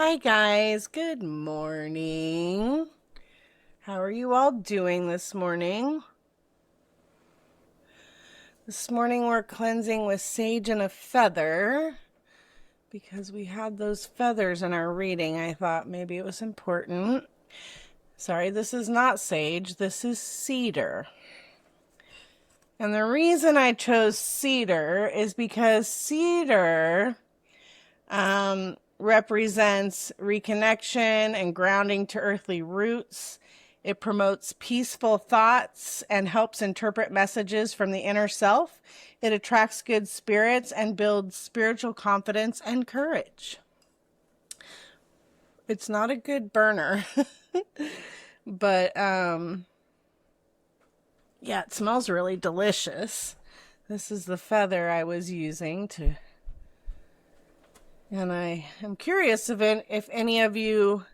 Hi guys, good morning. How are you all doing this morning? This morning we're cleansing with sage and a feather because we had those feathers in our reading. I thought maybe it was important. Sorry, this is not sage, this is cedar. And the reason I chose cedar is because cedar represents reconnection and grounding to earthly roots. It promotes peaceful thoughts and helps interpret messages from the inner self. It attracts good spirits and builds spiritual confidence and courage. It's not a good burner, but yeah, it smells really delicious. This is the feather I was using to, and I am curious if any of you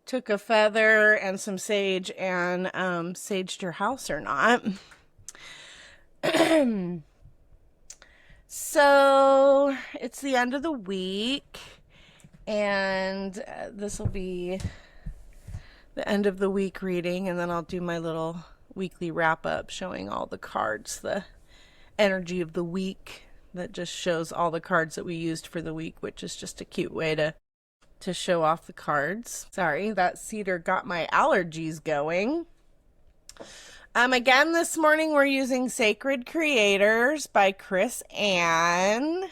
took a feather and some sage and saged your house or not. So it's the end of the week, and this will be the end of the week reading, and then I'll do my little weekly wrap up showing all the cards, the energy of the week that just shows all the cards that we used for the week, which is just a cute way to show off the cards. Sorry, that cedar got my allergies going. Again, this morning we're using Sacred Creators by Chris Ann,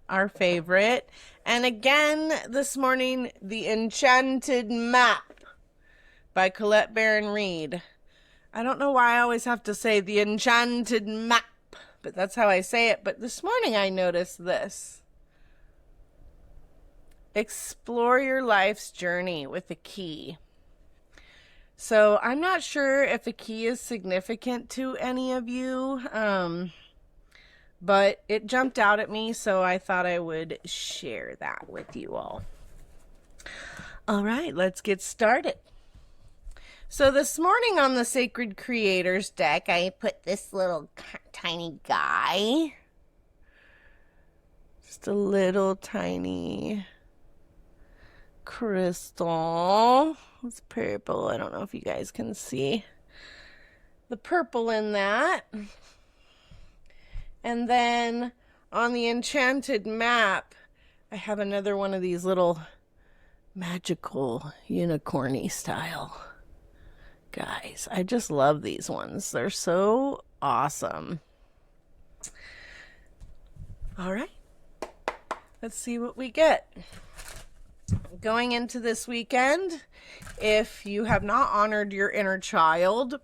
our favorite. And again, this morning, The Enchanted Map by Colette Baron Reed. I don't know why I always have to say The Enchanted Map, but that's how I say it. But this morning I noticed this. Explore your life's journey with a key. So I'm not sure if a key is significant to any of you, but it jumped out at me, so I thought I would share that with you all. All right, let's get started. So this morning on the Sacred Creators deck, I put this little tiny guy. Just a little tiny crystal. It's purple. I don't know if you guys can see the purple in that. And then on the enchanted map, I have another one of these little magical unicorny style guys. I just love these ones. They're so awesome. All right, let's see what we get. Going into this weekend, if you have not honored your inner child,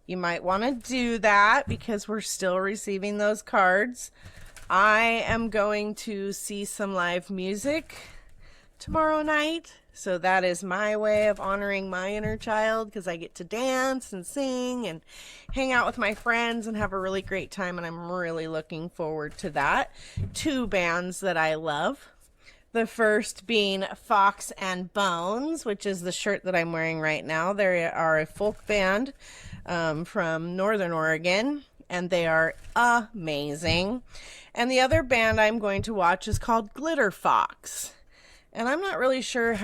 you might want to do that because we're still receiving those cards. I am going to see some live music tomorrow night, so that is my way of honoring my inner child, because I get to dance and sing and hang out with my friends and have a really great time, and I'm really looking forward to that. Two bands that I love. The first being Fox and Bones, which is the shirt that I'm wearing right now. They are a folk band from Northern Oregon, and they are amazing. And the other band I'm going to watch is called Glitter Fox. And I'm not really sure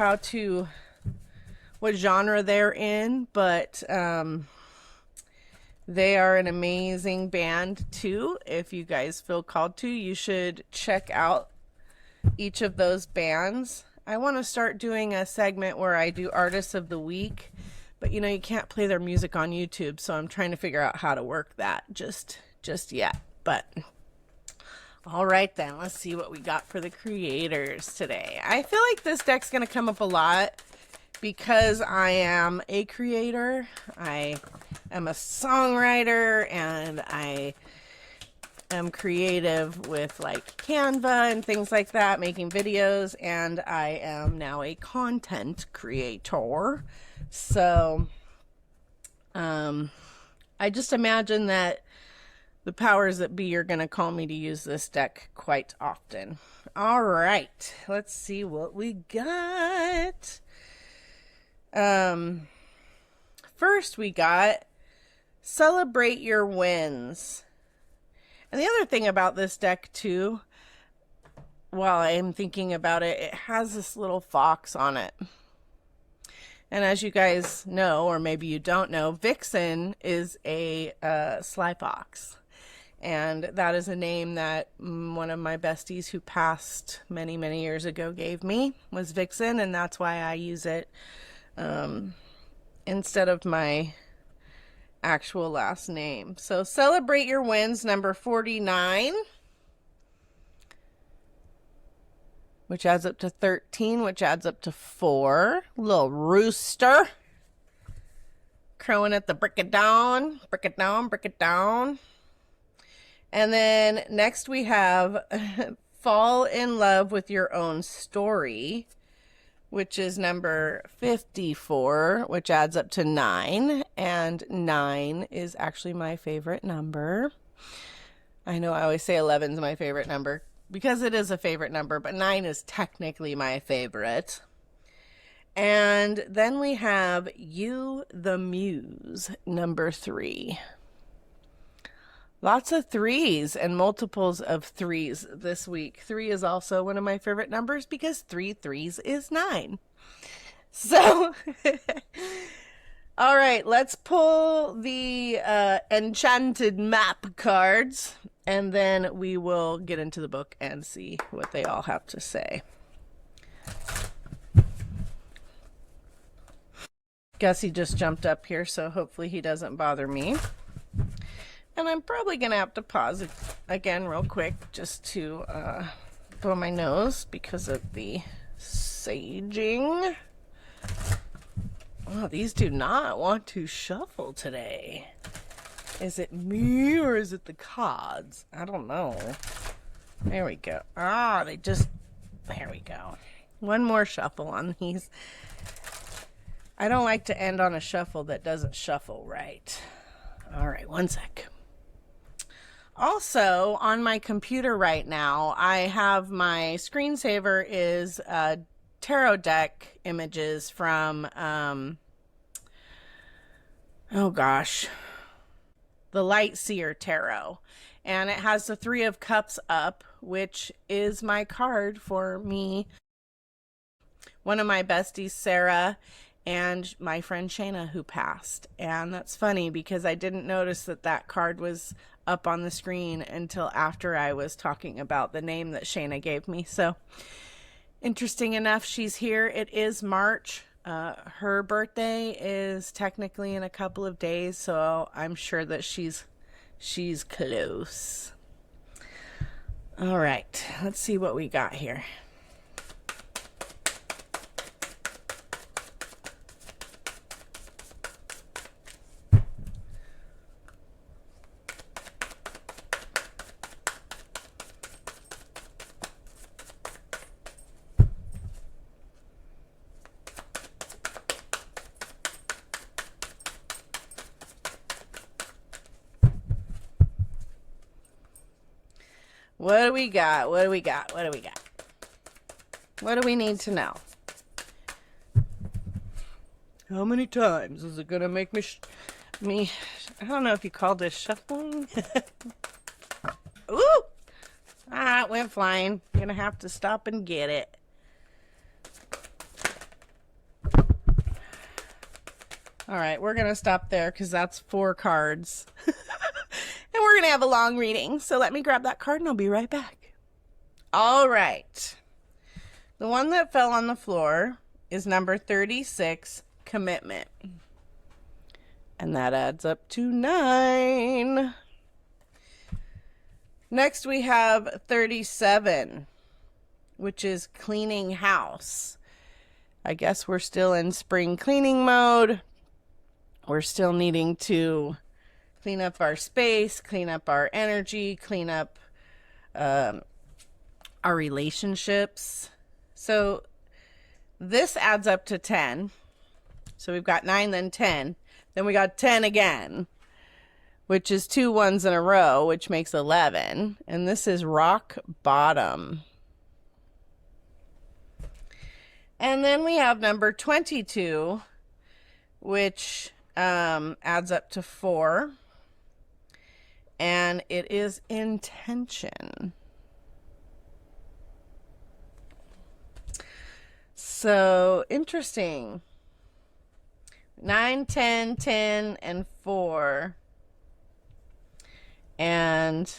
what genre they're in, but they are an amazing band too. If you guys feel called to, you should check out each of those bands. I want to start doing a segment where I do artists of the week, but you can't play their music on YouTube, so I'm trying to figure out how to work that just yet. But all right then, let's see what we got for the creators today. I feel like this deck's going to come up a lot because I am a creator. I am a songwriter, and I am creative with like Canva and things like that, making videos, and I am now a content creator. So I just imagine that the powers that be are going to call me to use this deck quite often. All right, let's see what we got. First we got Celebrate Your Wins. And the other thing about this deck too, while I'm thinking about it, it has this little fox on it. And as you guys know, or maybe you don't know, Vixen is a sly fox. And that is a name that one of my besties who passed many, many years ago gave me, was Vixen. And that's why I use it instead of my actual last name. So celebrate your wins, number 49. Which adds up to 13, which adds up to 4. Little rooster. Crowing at the break of dawn. Break it down, break it down. And then next we have fall in love with your own story, which is number 54, which adds up to 9. And 9 is actually my favorite number. I know I always say 11 is my favorite number, because it is a favorite number, but 9 is technically my favorite. And then we have You the Muse, number 3. Lots of 3s and multiples of 3s this week. 3 is also one of my favorite numbers because 3 3s is 9. So, all right, let's pull the enchanted map cards. And then we will get into the book and see what they all have to say. Gussie just jumped up here, so hopefully he doesn't bother me. And I'm probably going to have to pause it again real quick just to blow my nose because of the saging. Oh, these do not want to shuffle today. Is it me or is it the cards? I don't know. There we go. Ah, there we go. One more shuffle on these. I don't like to end on a shuffle that doesn't shuffle right. All right, one sec. Also, on my computer right now, I have my screensaver is tarot deck images from, oh gosh, the Light Seer Tarot, and it has the 3 of Cups up, which is my card for me, one of my besties, Sarah, and my friend Shayna, who passed. And that's funny because I didn't notice that that card was up on the screen until after I was talking about the name that Shayna gave me. So interesting enough, she's here. It is March. Her birthday is technically in a couple of days, so I'm sure that she's close. All right, let's see what we got here. What do we got? What do we got? What do we got? What do we need to know? How many times is it gonna make me I don't know if you call this shuffling. Ooh! Ah, it went flying. I'm gonna have to stop and get it. All right, we're gonna stop there because that's 4 cards. And we're gonna have a long reading. So let me grab that card and I'll be right back. All right. The one that fell on the floor is number 36, Commitment. And that adds up to 9. Next we have 37, which is Cleaning House. I guess we're still in spring cleaning mode. We're still needing to clean up our space, clean up our energy, clean up our relationships. So this adds up to 10. So we've got 9, then 10. Then we got 10 again, which is 2 ones in a row, which makes 11. And this is Rock Bottom. And then we have number 22, which adds up to 4. And it is Intention. So interesting. 9, 10, 10, and 4. And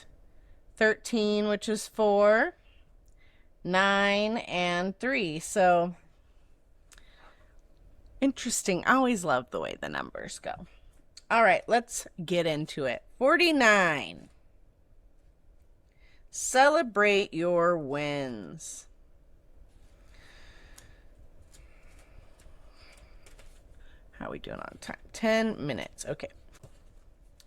13, which is 4. 9 and 3. So interesting. I always love the way the numbers go. All right, let's get into it. 49. Celebrate your wins. How are we doing on time? 10 minutes. Okay.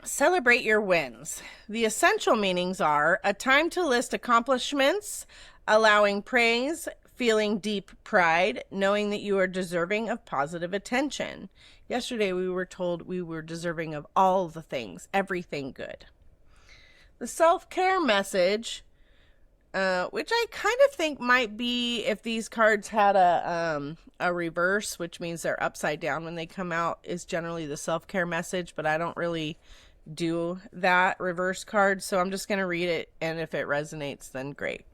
Celebrate your wins. The essential meanings are a time to list accomplishments, allowing praise, feeling deep pride, knowing that you are deserving of positive attention. Yesterday we were told we were deserving of all the things, everything good. The self-care message, which I kind of think might be if these cards had a reverse, which means they're upside down when they come out, is generally the self-care message, but I don't really do that reverse card, so I'm just going to read it, and if it resonates, then great.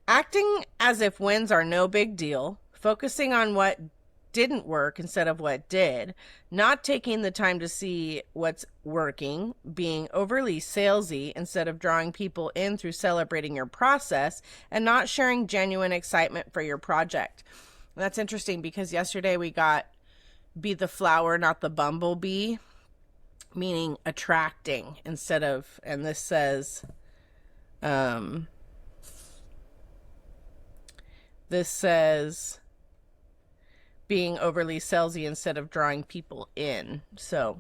Acting as if wins are no big deal, focusing on what didn't work instead of what did, not taking the time to see what's working, being overly salesy instead of drawing people in through celebrating your process, and not sharing genuine excitement for your project. And that's interesting because yesterday we got be the flower, not the bumblebee, meaning attracting instead of, and this says, being overly salesy instead of drawing people in. So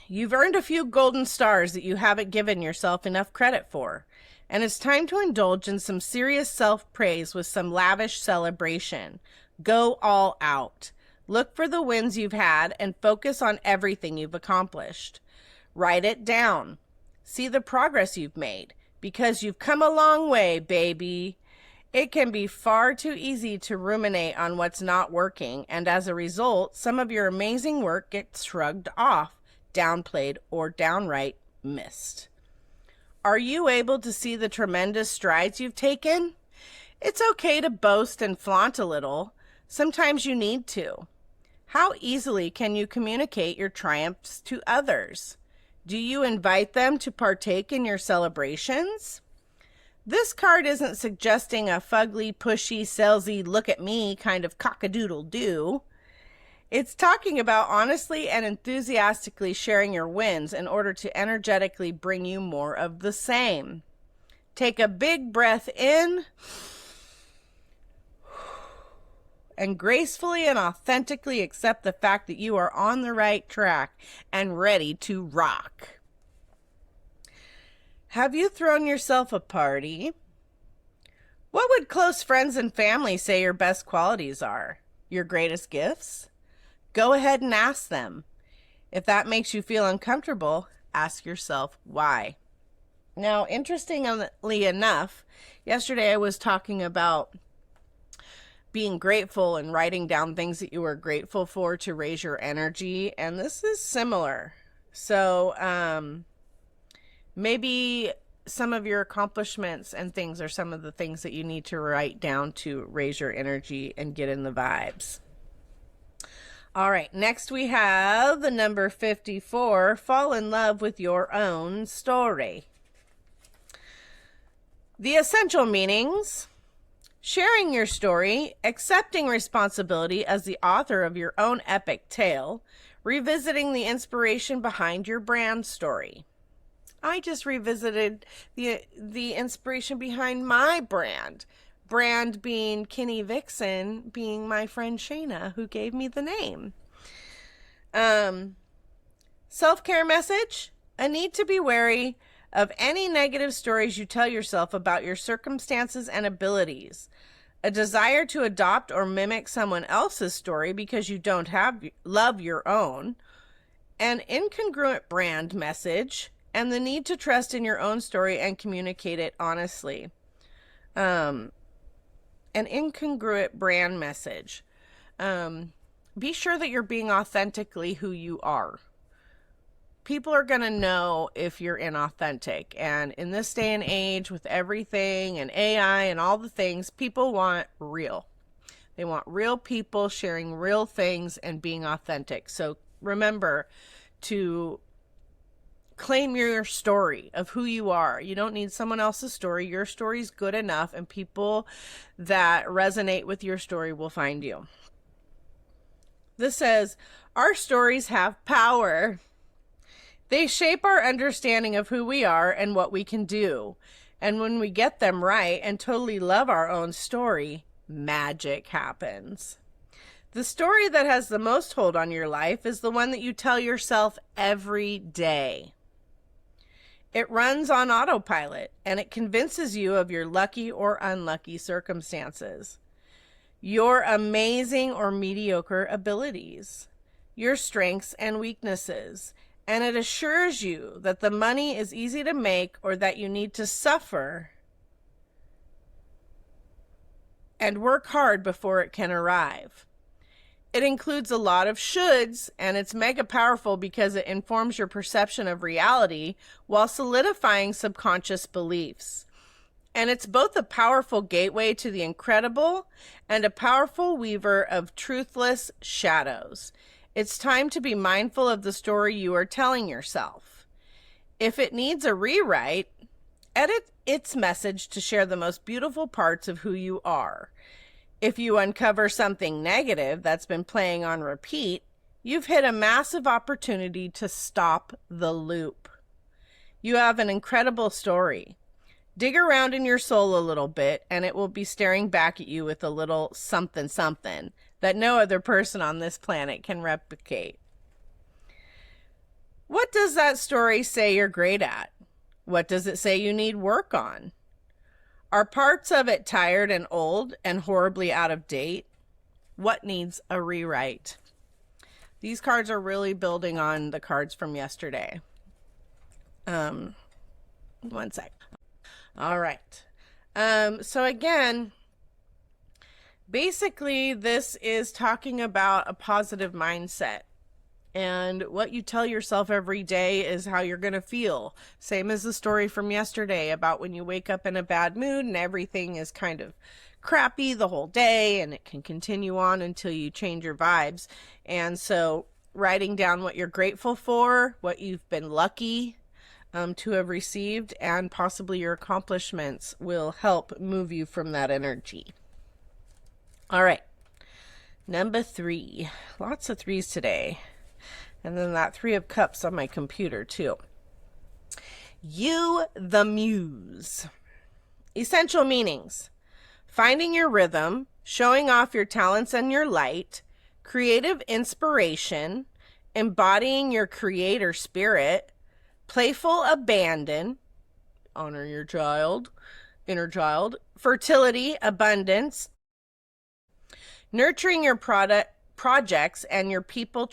you've earned a few golden stars that you haven't given yourself enough credit for. And it's time to indulge in some serious self-praise with some lavish celebration. Go all out. Look for the wins you've had and focus on everything you've accomplished. Write it down. See the progress you've made, because you've come a long way, baby. It can be far too easy to ruminate on what's not working, and as a result, some of your amazing work gets shrugged off, downplayed, or downright missed. Are you able to see the tremendous strides you've taken? It's okay to boast and flaunt a little. Sometimes you need to. How easily can you communicate your triumphs to others? Do you invite them to partake in your celebrations? This card isn't suggesting a fugly, pushy, salesy, look at me kind of cock-a-doodle-doo. It's talking about honestly and enthusiastically sharing your wins in order to energetically bring you more of the same. Take a big breath in and gracefully and authentically accept the fact that you are on the right track and ready to rock. Have you thrown yourself a party? What would close friends and family say your best qualities are? Your greatest gifts? Go ahead and ask them. If that makes you feel uncomfortable, ask yourself why. Now, interestingly enough, yesterday I was talking about being grateful and writing down things that you were grateful for to raise your energy, and this is similar. So, maybe some of your accomplishments and things are some of the things that you need to write down to raise your energy and get in the vibes. All right, next we have the number 54, fall in love with your own story. The essential meanings: sharing your story, accepting responsibility as the author of your own epic tale, revisiting the inspiration behind your brand story. I just revisited the inspiration behind my brand. Brand being Kynny Vixen, being my friend Shayna, who gave me the name. Self-care message: a need to be wary of any negative stories you tell yourself about your circumstances and abilities. A desire to adopt or mimic someone else's story because you don't love your own. An incongruent brand message, and the need to trust in your own story and communicate it honestly. An incongruent brand message. Be sure that you're being authentically who you are. people are going to know if you're inauthentic. And in this day and age, with everything and AI and all the things, people want real. They want real people sharing real things and being authentic. So remember to claim your story of who you are. You don't need someone else's story. Your story's good enough, and people that resonate with your story will find you. This says, our stories have power. They shape our understanding of who we are and what we can do. And when we get them right and totally love our own story, magic happens. The story that has the most hold on your life is the one that you tell yourself every day. It runs on autopilot, and it convinces you of your lucky or unlucky circumstances, your amazing or mediocre abilities, your strengths and weaknesses, and it assures you that the money is easy to make or that you need to suffer and work hard before it can arrive. It includes a lot of shoulds, and it's mega powerful because it informs your perception of reality while solidifying subconscious beliefs. And it's both a powerful gateway to the incredible and a powerful weaver of truthless shadows. It's time to be mindful of the story you are telling yourself. If it needs a rewrite, edit its message to share the most beautiful parts of who you are. If you uncover something negative that's been playing on repeat, you've hit a massive opportunity to stop the loop. You have an incredible story. Dig around in your soul a little bit, and it will be staring back at you with a little something something that no other person on this planet can replicate. What does that story say you're great at? What does it say you need work on? Are parts of it tired and old and horribly out of date? What needs a rewrite? These cards are really building on the cards from yesterday. One sec. All right. So again, basically this is talking about a positive mindset. And what you tell yourself every day is how you're going to feel. Same as the story from yesterday about when you wake up in a bad mood and everything is kind of crappy the whole day, and it can continue on until you change your vibes. And so writing down what you're grateful for, what you've been lucky to have received, and possibly your accomplishments will help move you from that energy. All right. Number 3. Lots of 3s today. And then that 3 of Cups on my computer too. You, the Muse. Essential meanings. Finding your rhythm, showing off your talents and your light, creative inspiration, embodying your creator spirit, playful abandon, honor your child, inner child, fertility, abundance, nurturing your projects and your people,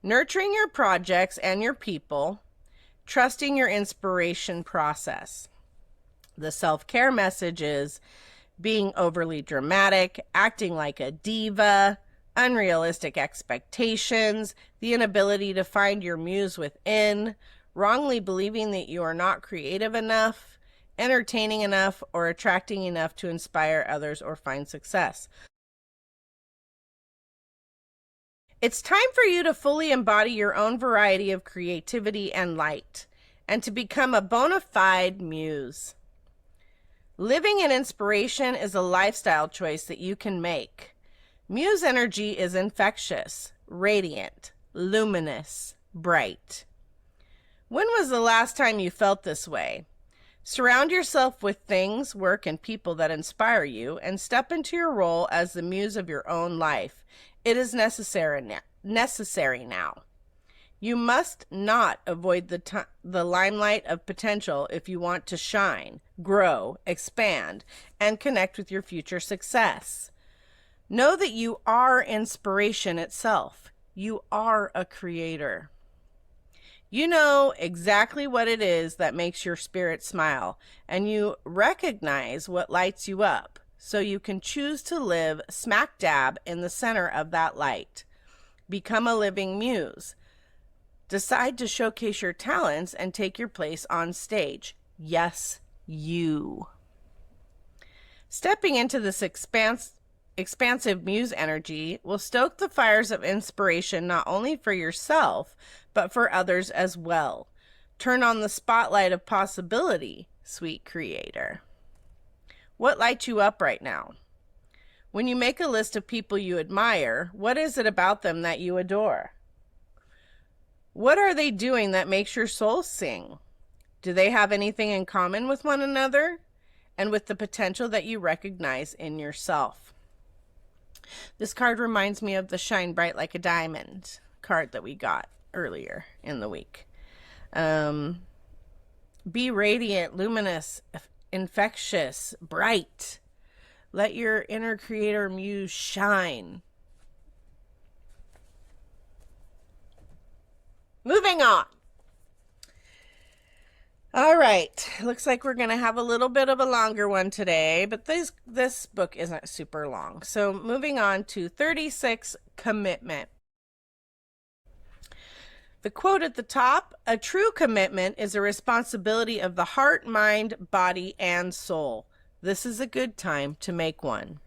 nurturing your projects and your people, trusting your inspiration process. The self-care message is being overly dramatic, acting like a diva, unrealistic expectations, the inability to find your muse within, wrongly believing that you are not creative enough, entertaining enough, or attracting enough to inspire others or find success. It's time for you to fully embody your own variety of creativity and light, and to become a bona fide muse. Living in inspiration is a lifestyle choice that you can make. Muse energy is infectious, radiant, luminous, bright. When was the last time you felt this way? Surround yourself with things, work, and people that inspire you, and step into your role as the muse of your own life. It is necessary now. You must not avoid the limelight of potential if you want to shine, grow, expand, and connect with your future success. Know that you are inspiration itself. You are a creator. You know exactly what it is that makes your spirit smile, and you recognize what lights you up, so you can choose to live smack dab in the center of that light. Become a living muse. Decide to showcase your talents and take your place on stage. Yes, you. Stepping into this expansive muse energy will stoke the fires of inspiration not only for yourself, but for others as well. Turn on the spotlight of possibility, sweet creator. What lights you up right now? When you make a list of people you admire, what is it about them that you adore? What are they doing that makes your soul sing? Do they have anything in common with one another and with the potential that you recognize in yourself? This card reminds me of the Shine Bright Like a Diamond card that we got earlier in the week. Be radiant, luminous, infectious, bright. Let your inner creator muse shine. Moving on. All right, looks like we're going to have a little bit of a longer one today, but this book isn't super long. So moving on to 36, Commitment. The quote at the top, a true commitment is a responsibility of the heart, mind, body, and soul. This is a good time to make one.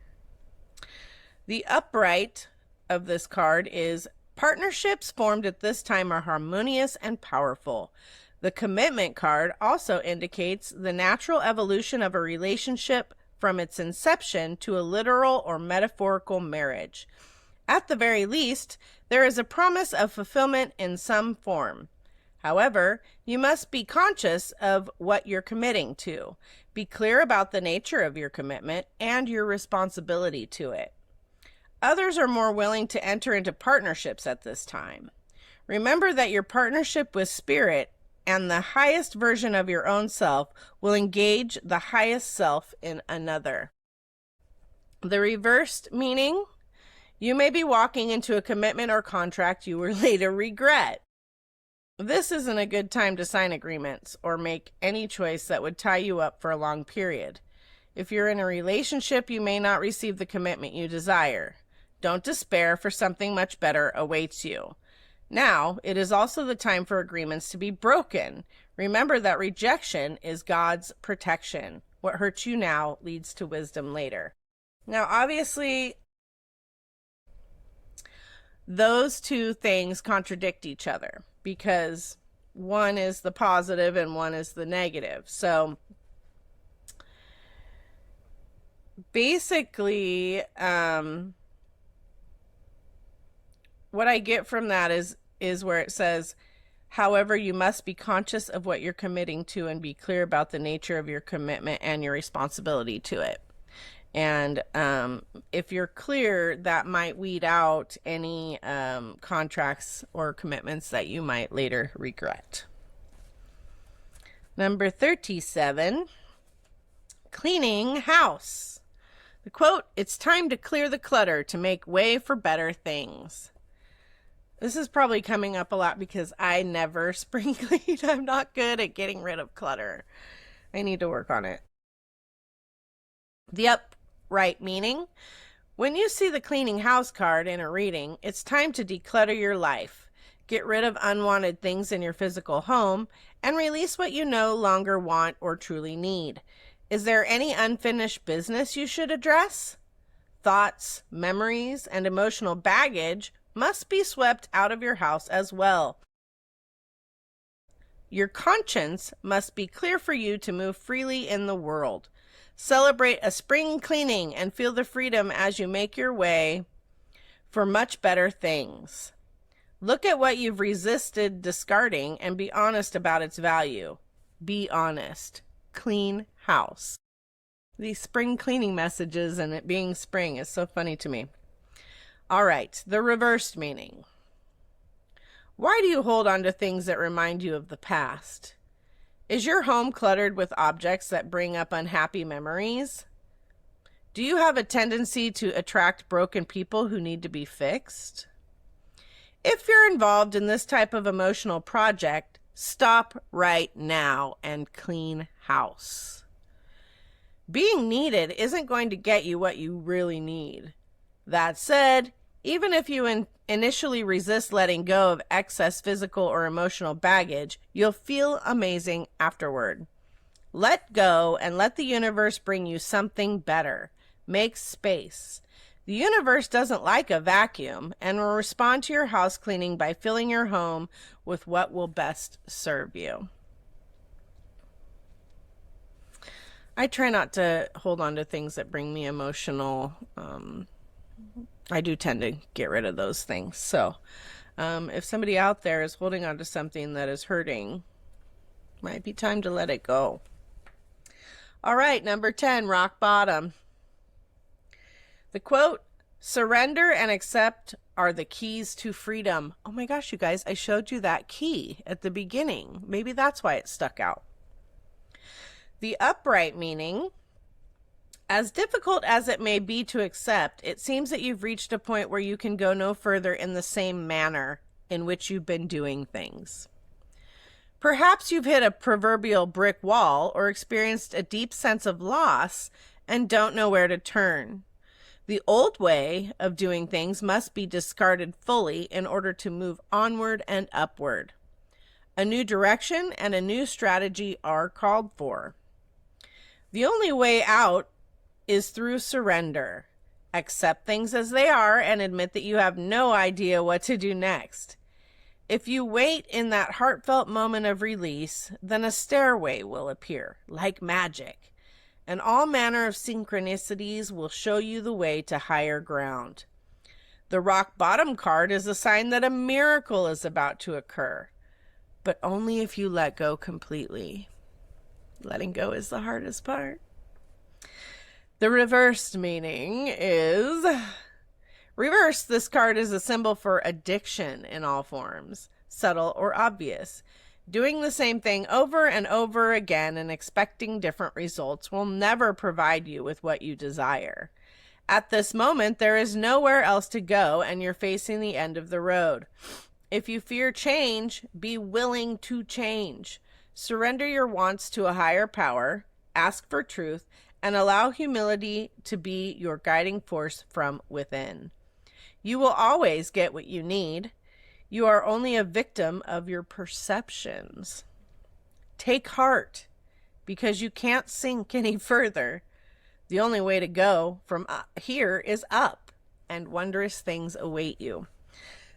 The upright of this card is partnerships formed at this time are harmonious and powerful. The commitment card also indicates the natural evolution of a relationship from its inception to a literal or metaphorical marriage. At the very least, there is a promise of fulfillment in some form. However, you must be conscious of what you're committing to. Be clear about the nature of your commitment and your responsibility to it. Others are more willing to enter into partnerships at this time. Remember that your partnership with Spirit and the highest version of your own self will engage the highest self in another. The reversed meaning, you may be walking into a commitment or contract you will later regret. This isn't a good time to sign agreements or make any choice that would tie you up for a long period. If you're in a relationship, you may not receive the commitment you desire. Don't despair, for something much better awaits you. Now, it is also the time for agreements to be broken. Remember that rejection is God's protection. What hurts you now leads to wisdom later. Now, obviously, those two things contradict each other because one is the positive and one is the negative. So, basically, what I get from that is where it says, however, you must be conscious of what you're committing to and be clear about the nature of your commitment and your responsibility to it. And if you're clear, that might weed out any contracts or commitments that you might later regret. Number 37, cleaning house. The quote, it's time to clear the clutter to make way for better things. This is probably coming up a lot because I never spring clean. I'm not good at getting rid of clutter. I need to work on it. The upright meaning, when you see the cleaning house card in a reading, it's time to declutter your life. Get rid of unwanted things in your physical home and release what you no longer want or truly need. Is there any unfinished business you should address? Thoughts, memories, and emotional baggage must be swept out of your house as well. Your conscience must be clear for you to move freely in the world. Celebrate a spring cleaning and feel the freedom as you make your way for much better things. Look at what you've resisted discarding and be honest about its value. Be honest. Clean house. These spring cleaning messages and it being spring is so funny to me. All right, the reversed meaning. Why do you hold on to things that remind you of the past? Is your home cluttered with objects that bring up unhappy memories? Do you have a tendency to attract broken people who need to be fixed? If you're involved in this type of emotional project, stop right now and clean house. Being needed isn't going to get you what you really need. That said, even if you initially resist letting go of excess physical or emotional baggage, you'll feel amazing afterward. Let go and let the universe bring you something better. Make space. The universe doesn't like a vacuum and will respond to your house cleaning by filling your home with what will best serve you. I try not to hold on to things that bring me emotional. I do tend to get rid of those things. So if somebody out there is holding on to something that is hurting, might be time to let it go. All right, number 10, rock bottom. The quote, surrender and accept are the keys to freedom. Oh my gosh, you guys, I showed you that key at the beginning. Maybe that's why it stuck out. The upright meaning, as difficult as it may be to accept, it seems that you've reached a point where you can go no further in the same manner in which you've been doing things. Perhaps you've hit a proverbial brick wall or experienced a deep sense of loss and don't know where to turn. The old way of doing things must be discarded fully in order to move onward and upward. A new direction and a new strategy are called for. The only way out is through surrender. Accept things as they are and admit that you have no idea what to do next. If you wait in that heartfelt moment of release, then a stairway will appear, like magic, and all manner of synchronicities will show you the way to higher ground. The rock bottom card is a sign that a miracle is about to occur, but only if you let go completely. Letting go is the hardest part. The reversed meaning is, reverse, this card is a symbol for addiction in all forms, subtle or obvious. Doing the same thing over and over again and expecting different results will never provide you with what you desire. At this moment, there is nowhere else to go and you're facing the end of the road. If you fear change, be willing to change. Surrender your wants to a higher power, ask for truth, and allow humility to be your guiding force from within. You will always get what you need. You are only a victim of your perceptions. Take heart, because you can't sink any further. The only way to go from here is up, and wondrous things await you.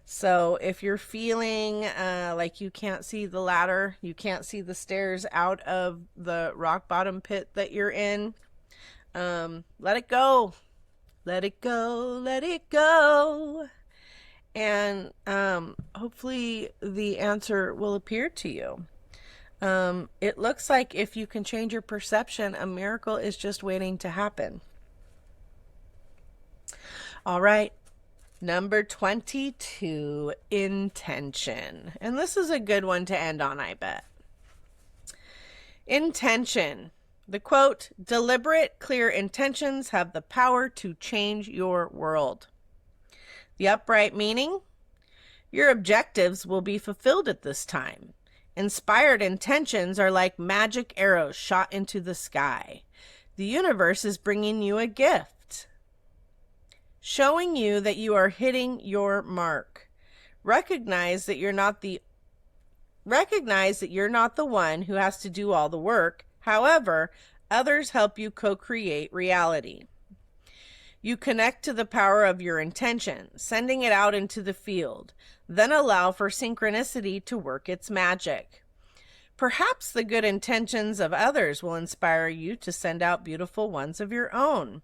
So if you're feeling like you can't see the ladder, you can't see the stairs out of the rock bottom pit that you're in, let it go. Let it go. Let it go. And hopefully the answer will appear to you. It looks like if you can change your perception, a miracle is just waiting to happen. All right. Number 22, intention. And this is a good one to end on, I bet. Intention. The quote, deliberate, clear intentions have the power to change your world. The upright meaning, your objectives will be fulfilled at this time. Inspired intentions are like magic arrows shot into the sky. The universe is bringing you a gift, showing you that you are hitting your mark. Recognize that you're not the one who has to do all the work. However, others help you co-create reality. You connect to the power of your intention, sending it out into the field, then allow for synchronicity to work its magic. Perhaps the good intentions of others will inspire you to send out beautiful ones of your own.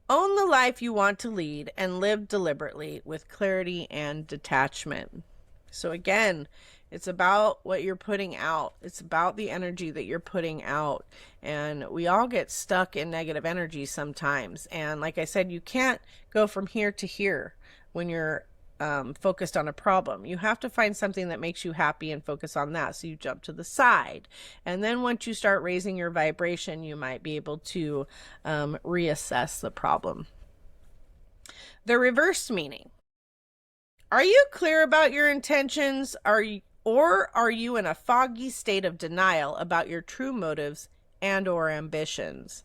Own the life you want to lead and live deliberately with clarity and detachment. So again, it's about what you're putting out. It's about the energy that you're putting out. And we all get stuck in negative energy sometimes. And like I said, you can't go from here to here when you're focused on a problem. You have to find something that makes you happy and focus on that. So you jump to the side. And then once you start raising your vibration, you might be able to reassess the problem. The reverse meaning. Are you clear about your intentions? Or are you in a foggy state of denial about your true motives and or ambitions?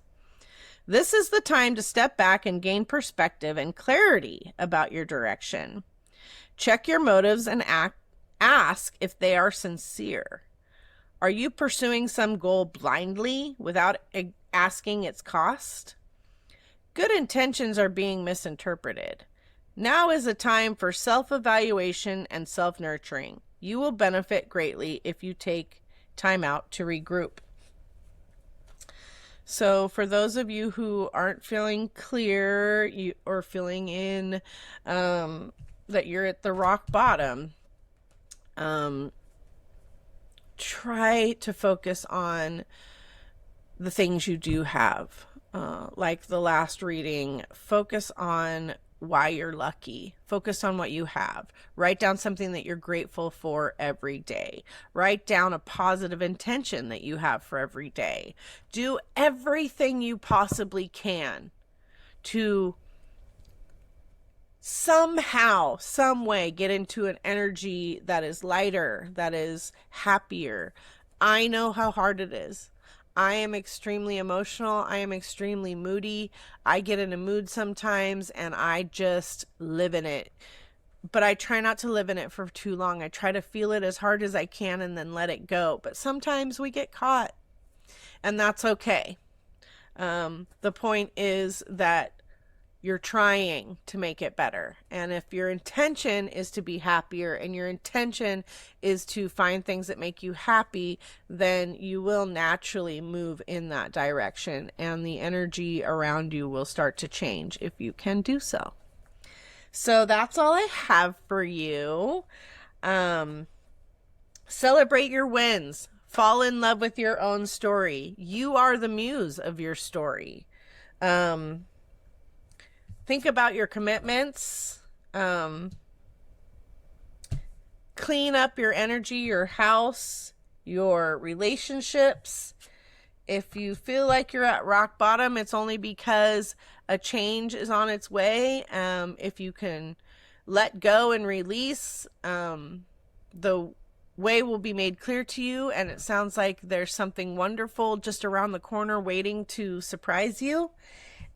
This is the time to step back and gain perspective and clarity about your direction. Check your motives and ask if they are sincere. Are you pursuing some goal blindly without asking its cost? Good intentions are being misinterpreted. Now is a time for self-evaluation and self-nurturing. You will benefit greatly if you take time out to regroup. So for those of you who aren't feeling clear or feeling in that you're at the rock bottom, try to focus on the things you do have. Like the last reading, focus on why you're lucky. Focus on what you have. Write down something that you're grateful for every day. Write down a positive intention that you have for every day. Do everything you possibly can to somehow, some way get into an energy that is lighter, that is happier. I know how hard it is. I am extremely emotional. I am extremely moody. I get in a mood sometimes and I just live in it. But I try not to live in it for too long. I try to feel it as hard as I can and then let it go. But sometimes we get caught, and that's okay. The point is that you're trying to make it better. And if your intention is to be happier and your intention is to find things that make you happy, then you will naturally move in that direction and the energy around you will start to change if you can do so. So that's all I have for you. Celebrate your wins. Fall in love with your own story. You are the muse of your story. Think about your commitments. Clean up your energy, your house, your relationships. If you feel like you're at rock bottom, it's only because a change is on its way. If you can let go and release, the way will be made clear to you, and it sounds like there's something wonderful just around the corner waiting to surprise you.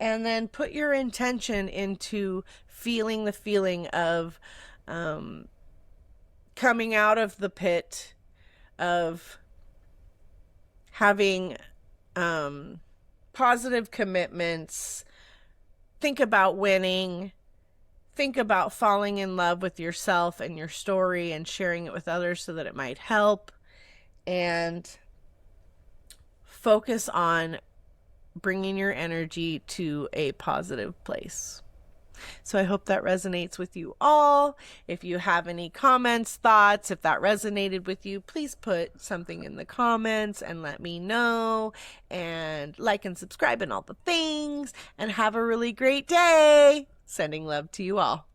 And then put your intention into feeling the feeling of coming out of the pit, of having positive commitments. Think about winning. Think about falling in love with yourself and your story and sharing it with others so that it might help. And focus on bringing your energy to a positive place. So I hope that resonates with you all. If you have any comments, thoughts, if that resonated with you, please put something in the comments and let me know, and like and subscribe and all the things, and have a really great day. Sending love to you all.